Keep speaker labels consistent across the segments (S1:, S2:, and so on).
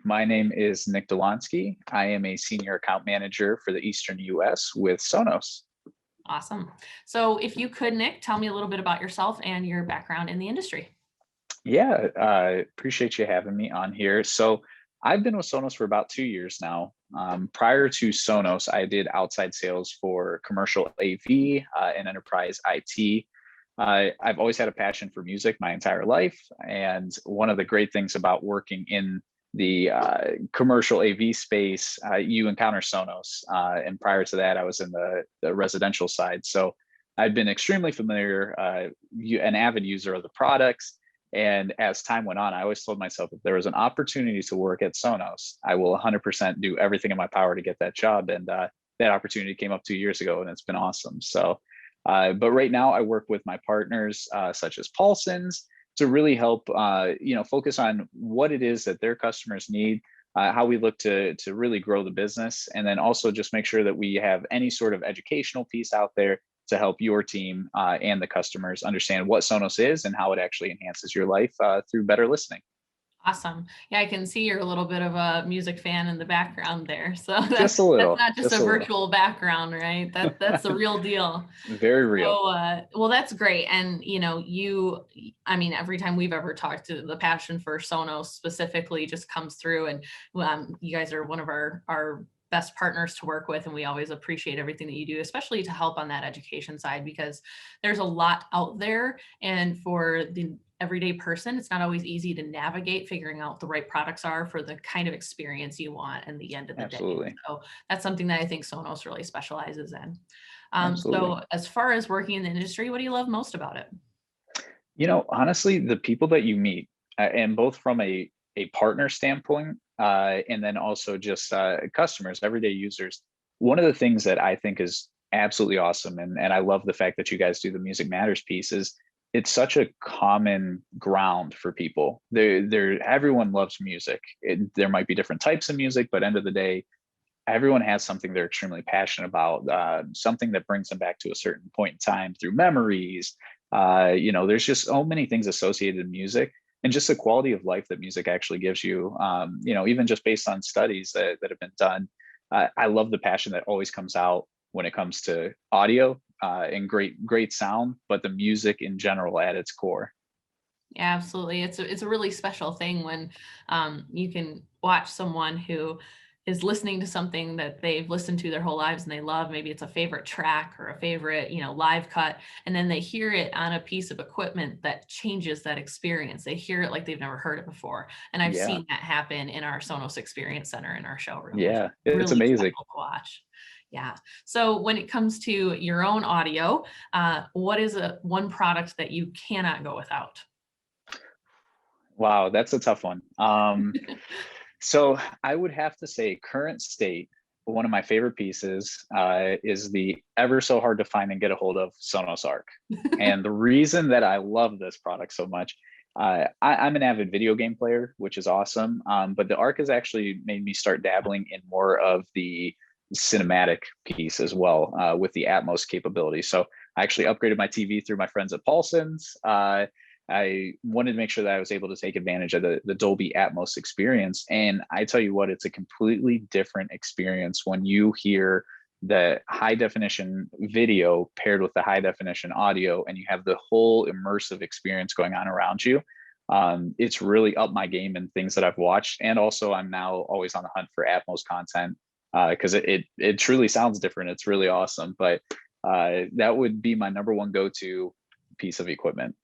S1: My name is Nick Dolansky. I am a senior account manager for the Eastern US with Sonos.
S2: Awesome. So if you could, Nick, tell me a little bit about yourself and your background in the industry.
S1: Yeah, appreciate you having me on here. So I've been with Sonos for about 2 years now. Prior to Sonos, I did outside sales for commercial AV and enterprise IT. I've always had a passion for music my entire life. And one of the great things about working in the commercial AV space, you encounter Sonos. And prior to that, I was in the residential side. So I've been extremely familiar, an avid user of the products. And as time went on, I always told myself if there was an opportunity to work at Sonos, I will 100% do everything in my power to get that job. And that opportunity came up 2 years ago, and it's been awesome. So, but right now, I work with my partners, such as Paulson's, to really help, focus on what it is that their customers need, how we look to really grow the business, and then also just make sure that we have any sort of educational piece out there to help your team and the customers understand what Sonos is and how it actually enhances your life through better listening.
S2: Awesome. Yeah, I can see you're a little bit of a music fan in the background there. So
S1: Just a
S2: that's
S1: little,
S2: not just a
S1: just a little.
S2: virtual background, right? That's the real deal.
S1: Very real.
S2: So, well, that's great. And, I mean, every time we've ever talked to the passion for Sonos specifically just comes through, and you guys are one of our best partners to work with. And we always appreciate everything that you do, especially to help on that education side, because there's a lot out there. And for the everyday person, it's not always easy to navigate figuring out the right products are for the kind of experience you want in the end of the day.
S1: Absolutely.
S2: So that's something that I think Sonos really specializes in.
S1: Absolutely.
S2: So as far as working in the industry, what do you love most about it?
S1: Honestly, the people that you meet, and both from a partner standpoint, and then also just customers, everyday users. One of the things that I think is absolutely awesome, and I love the fact that you guys do the Music Matters piece, is it's such a common ground for people. Everyone loves music. There might be different types of music, but end of the day, everyone has something they're extremely passionate about, something that brings them back to a certain point in time through memories. There's just so many things associated in music and just the quality of life that music actually gives you. Even just based on studies that have been done, I love the passion that always comes out when it comes to audio and great sound, but the music in general at its core.
S2: Yeah, absolutely. It's a really special thing when you can watch someone who is listening to something that they've listened to their whole lives and they love. Maybe it's a favorite track or a favorite, live cut, and then they hear it on a piece of equipment that changes that experience. They hear it like they've never heard it before. And I've
S1: Yeah,
S2: seen that happen in our Sonos Experience Center in our showroom, which is
S1: yeah, it's
S2: really
S1: amazing.
S2: special to watch. Yeah. So when it comes to your own audio, what is one product that you cannot go without?
S1: Wow, that's a tough one. So I would have to say, current state, one of my favorite pieces is the ever so hard to find and get a hold of Sonos Arc. And the reason that I love this product so much, I'm an avid video game player, which is awesome. But the Arc has actually made me start dabbling in more of the cinematic piece as well, with the Atmos capability. So I actually upgraded my TV through my friends at Paulson's. I wanted to make sure that I was able to take advantage of the Dolby Atmos experience. And I tell you what, it's a completely different experience when you hear the high definition video paired with the high definition audio, and you have the whole immersive experience going on around you. It's really up my game in things that I've watched. And also, I'm now always on the hunt for Atmos content because it truly sounds different. It's really awesome. But that would be my number one go-to piece of equipment.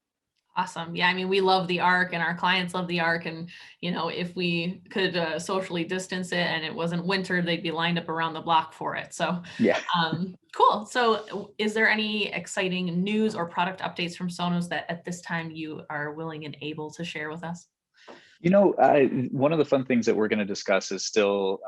S2: Awesome. Yeah, I mean, we love the Arc and our clients love the Arc. And, if we could socially distance it and it wasn't winter, they'd be lined up around the block for it. So
S1: Yeah.
S2: cool. So is there any exciting news or product updates from Sonos that at this time you are willing and able to share with us?
S1: One of the fun things that we're going to discuss is still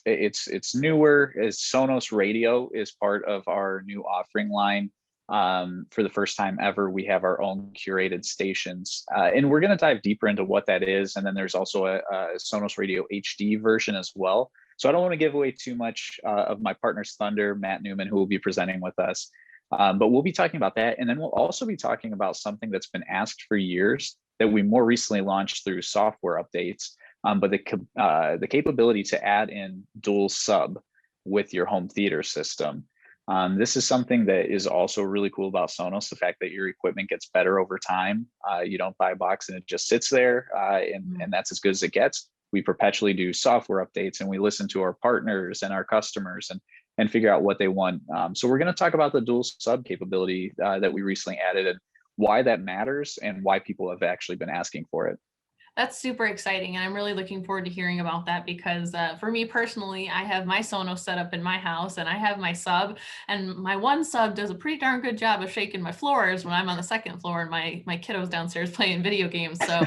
S1: it's newer. As Sonos Radio is part of our new offering line. For the first time ever, we have our own curated stations, and we're going to dive deeper into what that is. And then there's also a Sonos Radio HD version as well. So I don't want to give away too much of my partner's thunder, Matt Newman, who will be presenting with us. But we'll be talking about that. And then we'll also be talking about something that's been asked for years that we more recently launched through software updates. but the capability to add in dual sub with your home theater system. This is something that is also really cool about Sonos, the fact that your equipment gets better over time. You don't buy a box and it just sits there, and that's as good as it gets. We perpetually do software updates, and we listen to our partners and our customers and figure out what they want. So we're going to talk about the dual sub capability that we recently added, and why that matters and why people have actually been asking for it.
S2: That's super exciting. And I'm really looking forward to hearing about that because for me personally, I have my Sonos set up in my house and I have my sub, and my one sub does a pretty darn good job of shaking my floors when I'm on the second floor and my kiddo's downstairs playing video games. So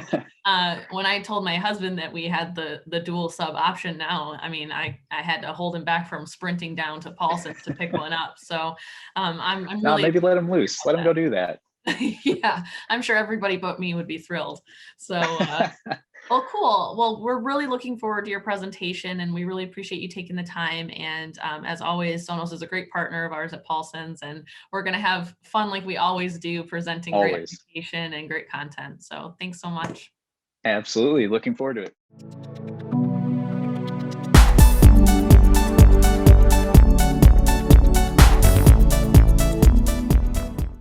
S2: when I told my husband that we had the dual sub option now, I mean, I had to hold him back from sprinting down to Paulson's to pick one up. So I'm
S1: Now
S2: really
S1: maybe let him loose, let him go do that.
S2: yeah, I'm sure everybody but me would be thrilled. So, well, cool. Well, we're really looking forward to your presentation and we really appreciate you taking the time. And as always, Sonos is a great partner of ours at Paulson's, and we're going to have fun like we always do, presenting great
S1: Always.
S2: education and great content. So thanks so much.
S1: Absolutely. Looking forward to it.